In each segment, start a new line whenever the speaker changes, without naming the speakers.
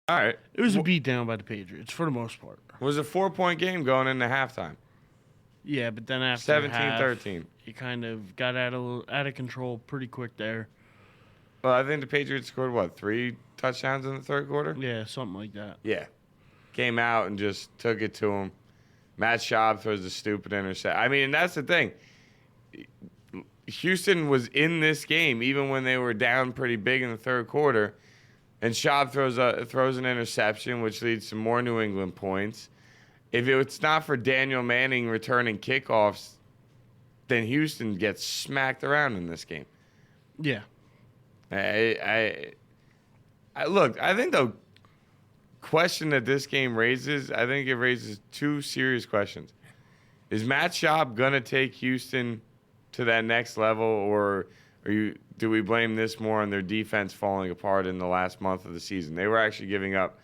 All right.
It was a beatdown by the Patriots for the most part.
It was a 4-point game going into halftime.
Yeah, but then after
17-13.
it kind of got out of control pretty quick there.
Well, I think the Patriots scored, 3 touchdowns in the third quarter?
Yeah, something like that.
Yeah. Came out and just took it to him. Matt Schaub throws a stupid intercept. I mean, and that's the thing. Houston was in this game even when they were down pretty big in the third quarter. And Schaub throws an interception, which leads to more New England points. If it's not for Daniel Manning returning kickoffs, then Houston gets smacked around in this game.
Yeah.
I look, I think the question that this game raises, I think it raises 2 serious questions. Is Matt Schaub going to take Houston to that next level, or do we blame this more on their defense falling apart in the last month of the season? They were actually giving up,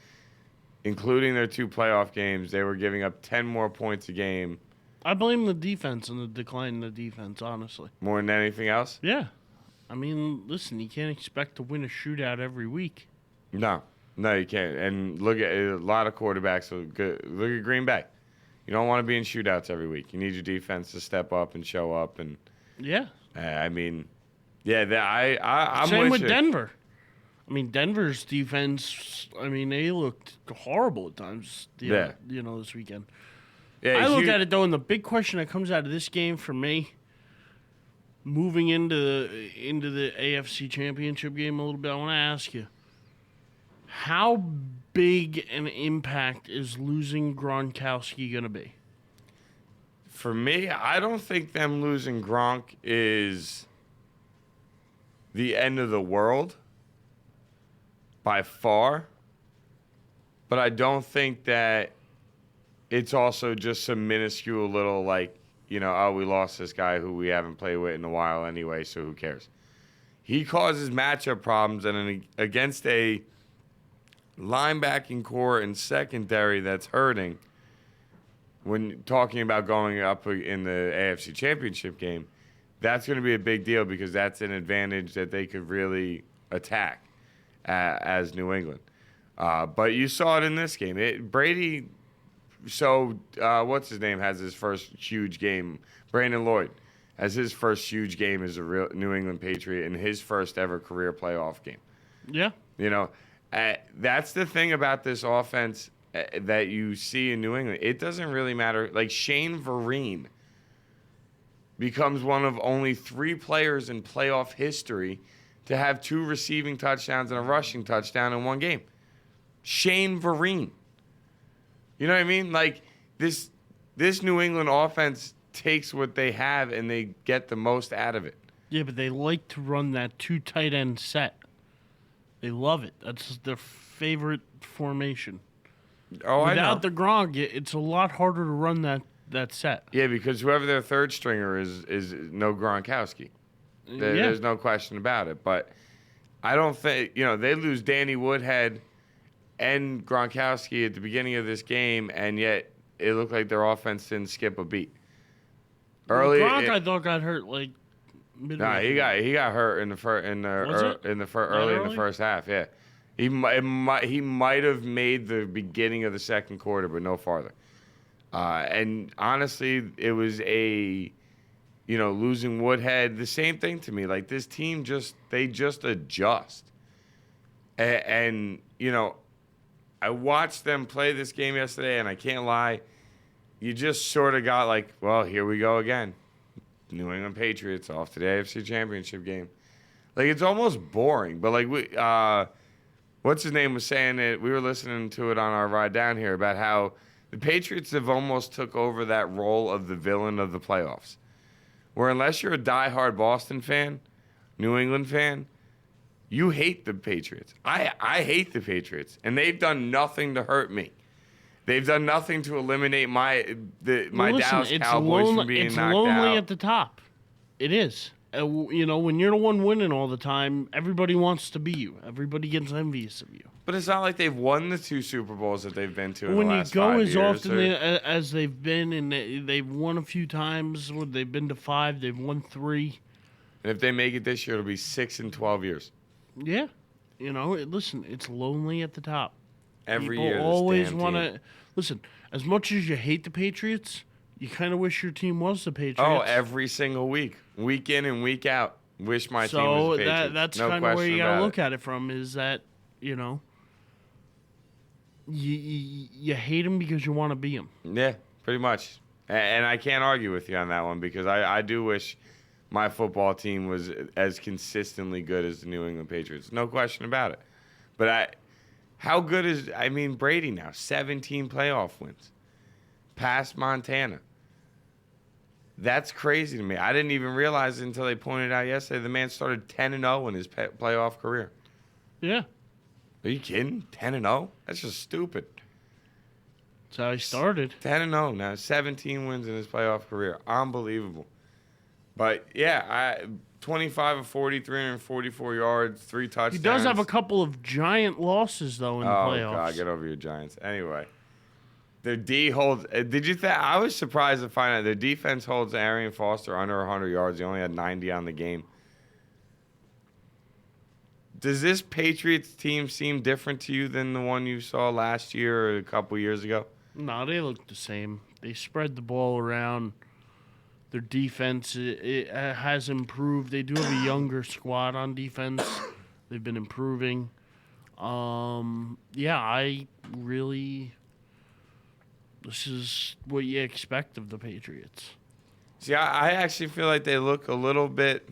including their 2 playoff games, they were giving up 10 more points a game.
I blame the defense and the decline in the defense, honestly.
More than anything else?
Yeah. I mean, listen, you can't expect to win a shootout every week.
No, you can't. And look at a lot of quarterbacks. Look at Green Bay. You don't want to be in shootouts every week. You need your defense to step up and show up. And
yeah,
I mean, yeah, I'm
same with
you.
Denver. I mean, Denver's defense. I mean, they looked horrible at times. This weekend.
Yeah,
I look at it though, and the big question that comes out of this game for me, moving into the AFC Championship game a little bit, I want to ask you, how big an impact is losing Gronkowski going to be?
For me, I don't think them losing Gronk is the end of the world by far, but I don't think that it's also just some minuscule little, we lost this guy who we haven't played with in a while anyway, so who cares? He causes matchup problems, and against a linebacking core and secondary that's hurting, when talking about going up in the AFC Championship game, that's going to be a big deal because that's an advantage that they could really attack as New England. But you saw it in this game. Brady... So, what's his name has his first huge game. Brandon Lloyd has his first huge game as a real New England Patriot in his first ever career playoff game.
Yeah.
That's the thing about this offense that you see in New England. It doesn't really matter. Like, Shane Vereen becomes one of only 3 players in playoff history to have 2 receiving touchdowns and a rushing touchdown in one game. Shane Vereen. You know what I mean? Like, this New England offense takes what they have and they get the most out of it.
Yeah, but they like to run that 2 tight end set. They love it. That's their favorite formation.
Oh, I know.
Without the Gronk, it's a lot harder to run that set.
Yeah, because whoever their third stringer is no Gronkowski. There's no question about it. But I don't think, they lose Danny Woodhead and Gronkowski at the beginning of this game, and yet it looked like their offense didn't skip a beat.
Gronk, I thought, got hurt midway.
Nah, he got hurt in the first half. Yeah, he might have made the beginning of the second quarter, but no farther. And honestly, it was losing Woodhead, the same thing to me. Like, this team just adjust, and I watched them play this game yesterday, and I can't lie, you just sort of got like, well, here we go again. New England Patriots off to the AFC Championship game. Like, it's almost boring, but what's his name was saying it, we were listening to it on our ride down here about how the Patriots have almost took over that role of the villain of the playoffs. Where unless you're a diehard Boston fan, New England fan, you hate the Patriots. I hate the Patriots, and they've done nothing to hurt me. They've done nothing to eliminate my Dallas Cowboys from being knocked out.
It's lonely at the top. It is. When you're the one winning all the time, everybody wants to be you. Everybody gets envious of you.
But it's not like they've won the 2 Super Bowls that they've been to in
when
the last 5 years.
When you go as often as they've been, and they've won a few times, they've been to 5, they've won 3.
And if they make it this year, it'll be 6 in 12 years.
Yeah. Listen, it's lonely at the top.
Every
People
year, this
always
damn
want
team.
to listen. As much as you hate the Patriots, you kind of wish your team was the Patriots.
Oh, every single week in and week out. Wish my team was
so
the Patriots.
that's
No
kind of where
question
you got to
about
look at it from. Is that you know you hate them because you want to be them.
Yeah, pretty much. And I can't argue with you on that one because I do wish my football team was as consistently good as the New England Patriots. No question about it. But how good is, Brady now? 17 playoff wins. Past Montana. That's crazy to me. I didn't even realize it until they pointed out yesterday. The man started 10-0 in his playoff career.
Yeah,
Are you kidding? 10-0? That's just stupid.
that's how he started.
10-0 now. 17 wins in his playoff career. Unbelievable. But, yeah, 25 of 40, 344 yards, 3 touchdowns.
He does have a couple of giant losses, though, in the playoffs.
Oh, God, get over your Giants. Anyway, their D holds. I was surprised to find out their defense holds Arian Foster under 100 yards. He only had 90 on the game. Does this Patriots team seem different to you than the one you saw last year or a couple years ago?
No, they look the same. They spread the ball around. Their defense it has improved. They do have a younger squad on defense. They've been improving. I really. This is what you expect of the Patriots.
See, I actually feel like they look a little bit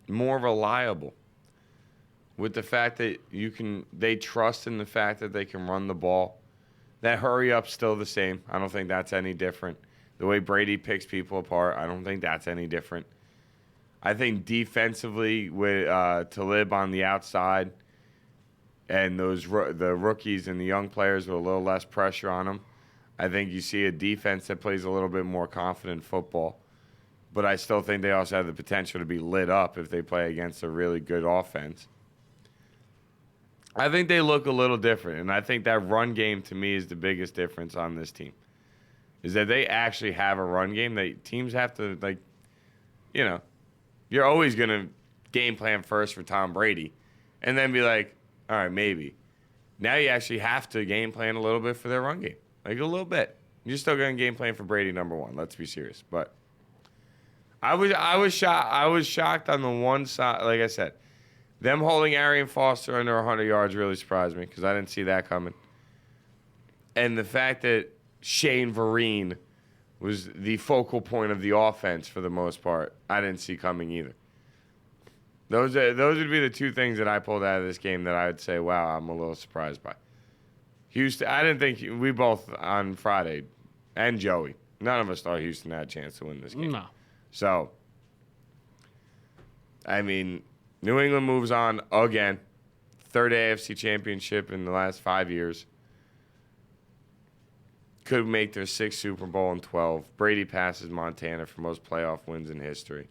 more reliable with the fact that they trust in the fact that they can run the ball. That hurry up's still the same. I don't think that's any different. The way Brady picks people apart, I don't think that's any different. I think defensively with Talib on the outside and the rookies and the young players with a little less pressure on them, I think you see a defense that plays a little bit more confident football. But I still think they also have the potential to be lit up if they play against a really good offense. I think they look a little different, and I think that run game to me is the biggest difference on this team. Is that they actually have a run game that teams have to, you're always going to game plan first for Tom Brady and then be like, all right, maybe. Now you actually have to game plan a little bit for their run game. Like a little bit. You're still going to game plan for Brady number one. Let's be serious. But I was shocked on the one side. Like I said, them holding Arian Foster under 100 yards really surprised me because I didn't see that coming. And the fact that Shane Vereen was the focal point of the offense for the most part, I didn't see coming either. Those would be the two things that I pulled out of this game that I would say, wow, I'm a little surprised by. Houston, I didn't think we both on Friday, and Joey, none of us thought Houston had a chance to win this game.
No.
So, New England moves on again. Third AFC championship in the last 5 years. Could make their 6th Super Bowl in 12. Brady passes Montana for most playoff wins in history.